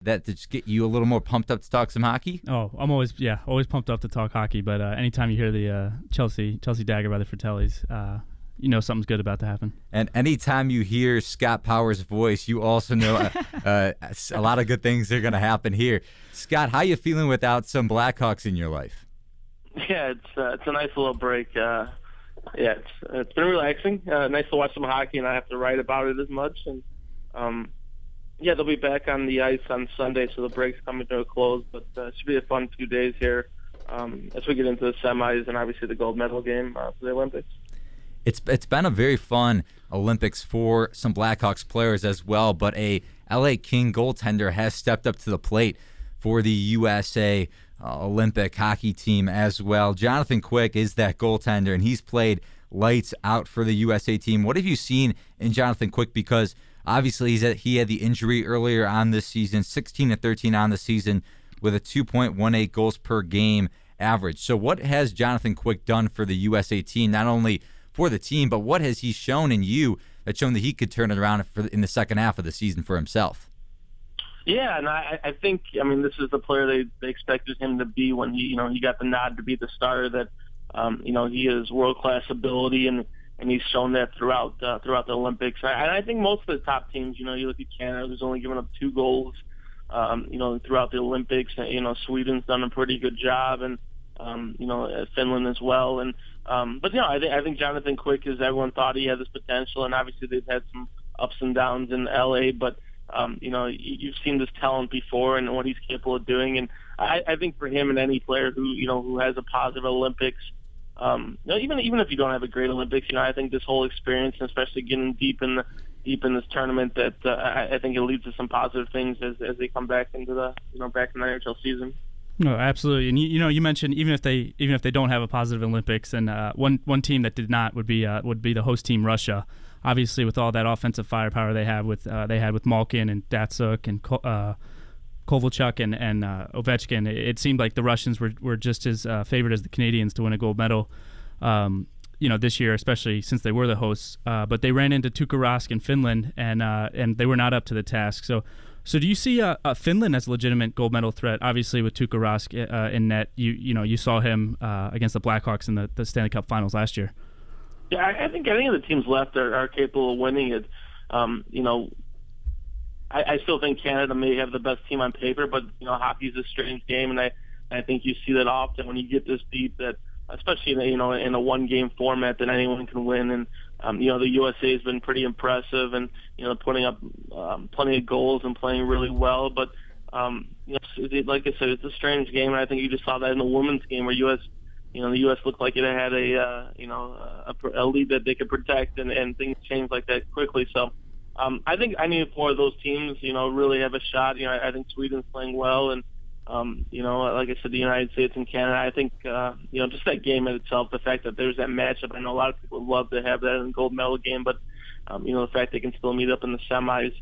that to just get you a little more pumped up to talk some hockey? Oh, I'm always pumped up to talk hockey. But anytime you hear the Chelsea Dagger by the Fratellis, you know something's good about to happen. And anytime you hear Scott Powers' voice, you also know a lot of good things are going to happen here. Scott, how you feeling without some Blackhawks in your life? Yeah, it's a nice little break. It's been relaxing. Nice to watch some hockey and not have to write about it as much. And they'll be back on the ice on Sunday, so the break's coming to a close. But it should be a fun few days here as we get into the semis and obviously the gold medal game for the Olympics. It's been a very fun Olympics for some Blackhawks players as well, but a LA King goaltender has stepped up to the plate for the USA Olympic hockey team as well. Jonathan Quick is that goaltender, and he's played lights out for the USA team. What have you seen in Jonathan Quick? Because obviously he had the injury earlier on this season, 16-13 on the season with a 2.18 goals per game average. So what has Jonathan Quick done for the USA team, not only for the team, but what has he shown in you that's shown that he could turn it around in the second half of the season for himself? Yeah, and I think, this is the player they expected him to be when he got the nod to be the starter, that, he has world-class ability, and he's shown that throughout the Olympics. And I think most of the top teams, you look at Canada, who's only given up 2 goals, throughout the Olympics. Sweden's done a pretty good job, and, Finland as well. And but I think Jonathan Quick, as everyone thought, he had this potential, and obviously they've had some ups and downs in LA, but you've seen this talent before and what he's capable of doing. And I think for him and any player who has a positive Olympics, even if you don't have a great Olympics, I think this whole experience, and especially getting deep in this tournament, that I think it leads to some positive things as they come back into the back in the NHL season. No, absolutely. And you mentioned even if they don't have a positive Olympics, and one team that did not would be the host team, Russia. Obviously, with all that offensive firepower they had with Malkin and Datsuk and Kovalchuk and Ovechkin, it seemed like the Russians were just as favored as the Canadians to win a gold medal. This year, especially since they were the hosts. But they ran into Tuukka Rask in Finland, and they were not up to the task. So do you see Finland as a legitimate gold medal threat? Obviously, with Tuukka Rask in net, you saw him against the Blackhawks in the Stanley Cup Finals last year. Yeah, I think any of the teams left are capable of winning it. I still think Canada may have the best team on paper, but hockey's a strange game, and I think you see that often when you get this deep, that especially in a one-game format, that anyone can win. And the USA has been pretty impressive, and putting up plenty of goals and playing really well. But like I said, it's a strange game, and I think you just saw that in the women's game where the U.S. looked like it had a lead that they could protect, and things changed like that quickly. So I think any four of those teams, really have a shot. I think Sweden's playing well, and like I said, the United States and Canada. I think just that game in itself, the fact that there's that matchup. I know a lot of people would love to have that in the gold medal game, but the fact they can still meet up in the semis,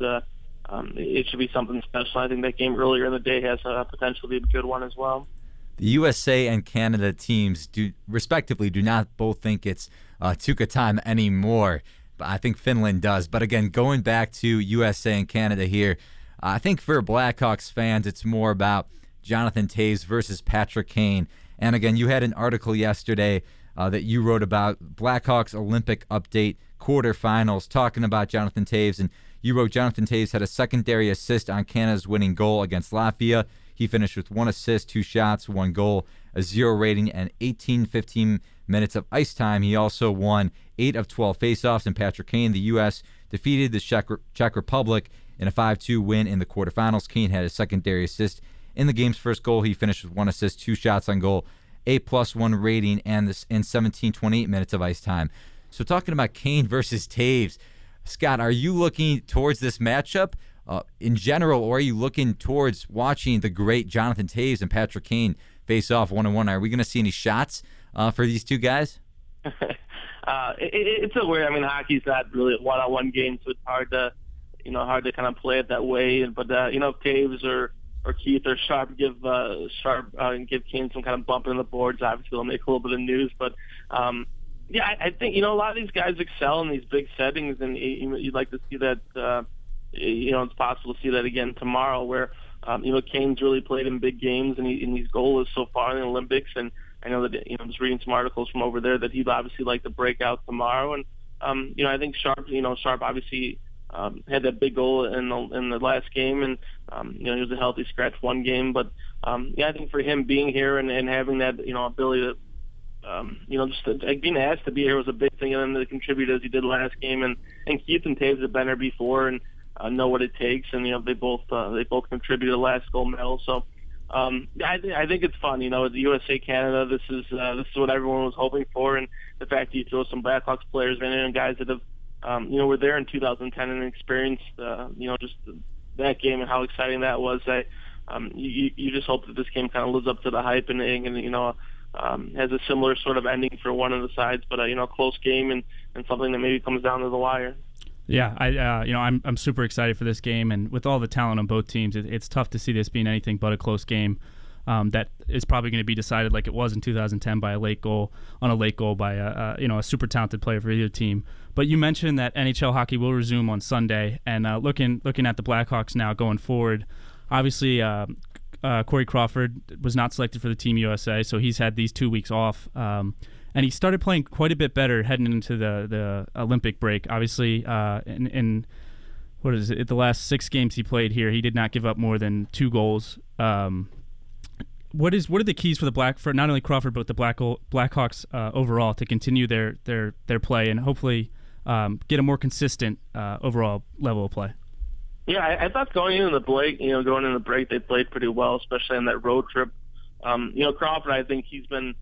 it should be something special. I think that game earlier in the day has potential to be a good one as well. The USA and Canada teams respectively do not both think it's Tuukka time anymore, but I think Finland does. But again, going back to USA and Canada here, I think for Blackhawks fans, it's more about Jonathan Toews versus Patrick Kane. And again, you had an article yesterday that you wrote about Blackhawks Olympic update quarterfinals, talking about Jonathan Toews, and you wrote Jonathan Toews had a secondary assist on Canada's winning goal against Latvia. He finished with 1 assist, 2 shots, 1 goal, a 0 rating, and 15 minutes of ice time. He also won 8 of 12 faceoffs. And Patrick Kane, the U.S., defeated the Czech Republic in a 5-2 win in the quarterfinals. Kane had a secondary assist in the game's first goal. He finished with 1 assist, 2 shots on goal, a +1 rating, and 28 minutes of ice time. So talking about Kane versus Toews, Scott, are you looking towards this matchup in general, or are you looking towards watching the great Jonathan Toews and Patrick Kane face off 1-on-1? Are we going to see any shots for these two guys? It's a weird. Hockey's not really a one-on-one game, so it's hard to kind of play it that way. But if Toews or Keith or Sharp give Kane some kind of bump in the boards, obviously they'll make a little bit of news. But I think a lot of these guys excel in these big settings, and you'd like to see that. It's possible to see that again tomorrow, where Kane's really played in big games, and he's goalless so far in the Olympics. And I know that I'm just reading some articles from over there that he'd obviously like to break out tomorrow. And I think Sharp obviously had that big goal in the last game, and he was a healthy scratch one game. But I think for him being here and having that ability to being asked to be here was a big thing, and then to contribute as he did last game. And Keith and Taves have been here before and know what it takes, and they both contributed the last gold medal. So I think it's fun. The USA Canada. This is what everyone was hoping for, and the fact that you throw some Blackhawks players in and guys that have were there in 2010 and experienced just that game and how exciting that was. You just hope that this game kind of lives up to the hype and has a similar sort of ending for one of the sides, but close game and something that maybe comes down to the wire. Yeah, I'm super excited for this game, and with all the talent on both teams, it's tough to see this being anything but a close game. That is probably going to be decided like it was in 2010 by a late goal by a super talented player for either team. But you mentioned that NHL hockey will resume on Sunday, and looking at the Blackhawks now going forward, obviously Corey Crawford was not selected for the Team USA, so he's had these 2 weeks off. And he started playing quite a bit better heading into the Olympic break. Obviously, in the last 6 games he played here, he did not give up more than 2 goals. What are the keys for not only Crawford but the Blackhawks overall to continue their play and hopefully get a more consistent overall level of play? Yeah, I thought going into the break, they played pretty well, especially on that road trip. Crawford, I think he's been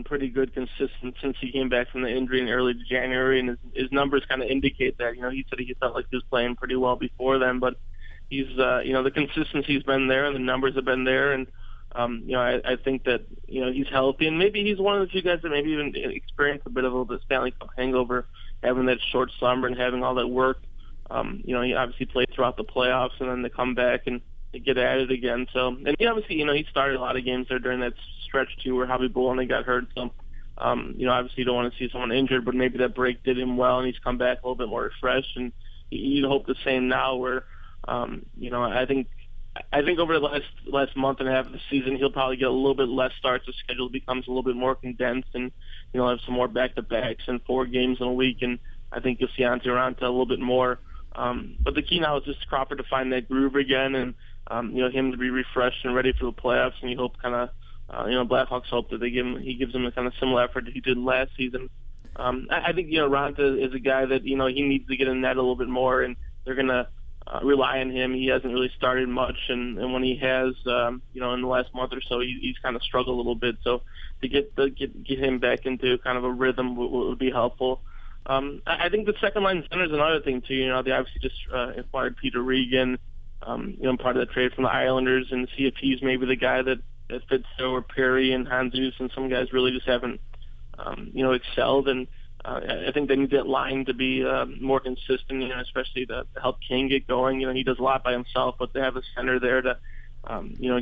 pretty good, consistent since he came back from the injury in early January, and his numbers kind of indicate that. He said he felt like he was playing pretty well before then, but he's the consistency's been there and the numbers have been there, and I think that he's healthy, and maybe he's one of the few guys that maybe even experienced a bit of the Stanley Cup hangover, having that short slumber and having all that work. He obviously played throughout the playoffs, and then they come back and they get at it again. So, and obviously, he started a lot of games there during that stretch too, where Javi Bolin got hurt. So, obviously, you don't want to see someone injured, but maybe that break did him well, and he's come back a little bit more refreshed. And you'd hope the same now, where, I think over the last month and a half of the season, he'll probably get a little bit less starts. The schedule becomes a little bit more condensed, and have some more back-to-backs and 4 games in a week. And I think you'll see Antti Raanta a little bit more. But the key now is just Crawford to find that groove again, and him to be refreshed and ready for the playoffs. And you hope Blackhawks hope that he gives them the kind of similar effort that he did last season. I think Raanta is a guy that he needs to get in net a little bit more, and they're gonna rely on him. He hasn't really started much, and when he has, in the last month or so, he's kind of struggled a little bit. So to get him back into kind of a rhythm would be helpful. I think the second line center is another thing too. They obviously just acquired Peter Regan, part of the trade from the Islanders, and see if he's maybe the guy that fits over Perry and Hanzus, and some guys really just haven't, excelled. And I think they need that line to be more consistent, especially to help King get going. He does a lot by himself, but they have a center there to,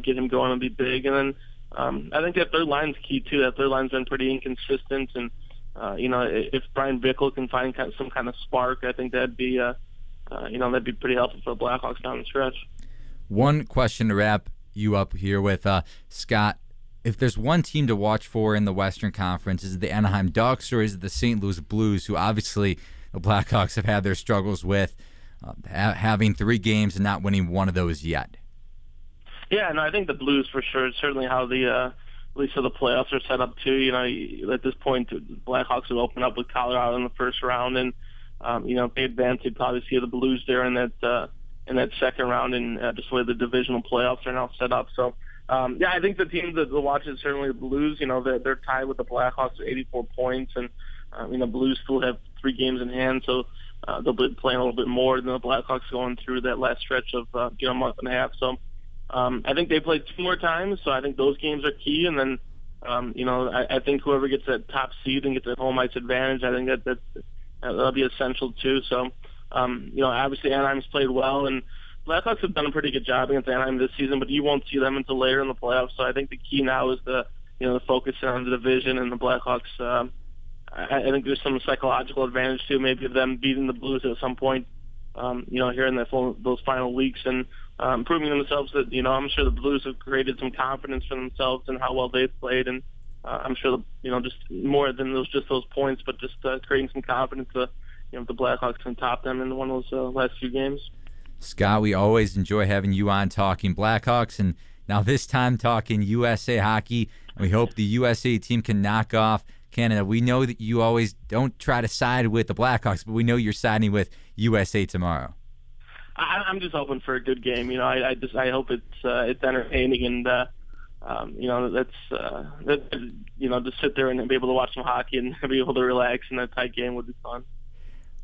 get him going and be big. And then I think that third line's key too. That third line's been pretty inconsistent, and if Brian Bickle can find some kind of spark, I think that'd be pretty helpful for the Blackhawks down the stretch. One question to wrap you up here with, Scott. If there's one team to watch for in the Western Conference, is it the Anaheim Ducks or is it the St. Louis Blues, who obviously the Blackhawks have had their struggles with, having 3 games and not winning one of those yet? Yeah, no, I think the Blues for sure. It's certainly how at least the playoffs are set up too. At this point, the Blackhawks would open up with Colorado in the first round, and if they advance, you'd probably see the Blues there in that second round, and just the way the divisional playoffs are now set up. So, I think the team that will watch is certainly the Blues. They're tied with the Blackhawks at 84 points, and Blues still have 3 games in hand, so they'll be playing a little bit more than the Blackhawks going through that last stretch of a month and a half. So. I think they played 2 more times, so I think those games are key. And then, I think whoever gets that top seed and gets that home ice advantage, I think that'll be essential too. So, obviously Anaheim's played well, and Blackhawks have done a pretty good job against Anaheim this season, but you won't see them until later in the playoffs. So I think the key now is the focus on the division and the Blackhawks. I think there's some psychological advantage too, maybe of them beating the Blues at some point. Here in those final weeks, and proving themselves. That I'm sure the Blues have created some confidence for themselves in how well they've played, and I'm sure just more than those points, but just creating some confidence. The Blackhawks can top them in one of those last few games. Scott, we always enjoy having you on talking Blackhawks, and now this time talking USA Hockey. And we hope the USA team can knock off Canada. We know that you always don't try to side with the Blackhawks, but we know you're siding with USA tomorrow. I'm just hoping for a good game. I hope it's entertaining, and just sit there and be able to watch some hockey and be able to relax, and a tight game would be fun.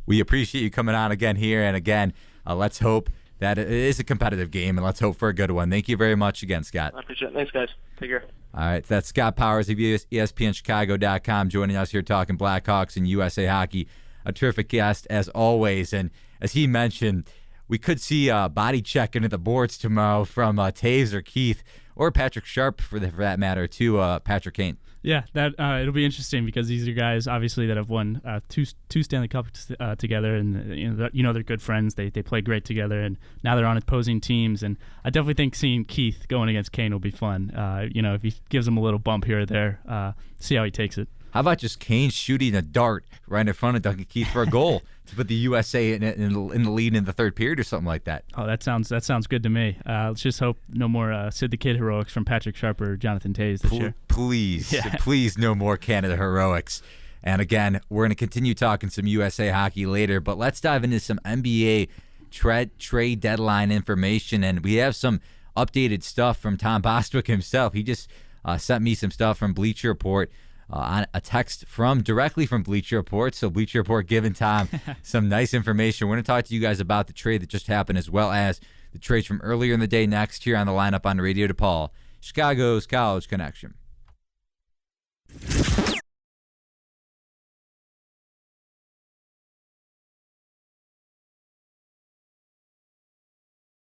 We appreciate you coming on again here, and again, let's hope that it is a competitive game, and let's hope for a good one. Thank you very much again, Scott. I appreciate it. Thanks, guys. Take care. All right, that's Scott Powers of ESPNChicago.com joining us here talking Blackhawks and USA Hockey. A terrific guest as always, and as he mentioned, we could see a body check into the boards tomorrow from Taves or Keith or Patrick Sharp for that matter to Patrick Kane. Yeah, that it'll be interesting because these are guys obviously that have won two Stanley Cups together, and they're good friends. They play great together, and now they're on opposing teams. And I definitely think seeing Keith going against Kane will be fun. If he gives him a little bump here or there, see how he takes it. How about just Kane shooting a dart right in front of Duncan Keith for a goal to put the USA in the lead in the third period or something like that? Oh, that sounds good to me. Let's just hope no more Sid the Kid heroics from Patrick Sharp or Jonathan Toews this year. Please, please, no more Canada heroics. And again, we're going to continue talking some USA hockey later, but let's dive into some NBA trade deadline information. And we have some updated stuff from Tom Bostwick himself. He just sent me some stuff from Bleacher Report. On a text directly from Bleacher Report. So Bleacher Report giving Tom some nice information. We're going to talk to you guys about the trade that just happened as well as the trades from earlier in the day next here on the lineup on Radio DePaul, Chicago's College Connection.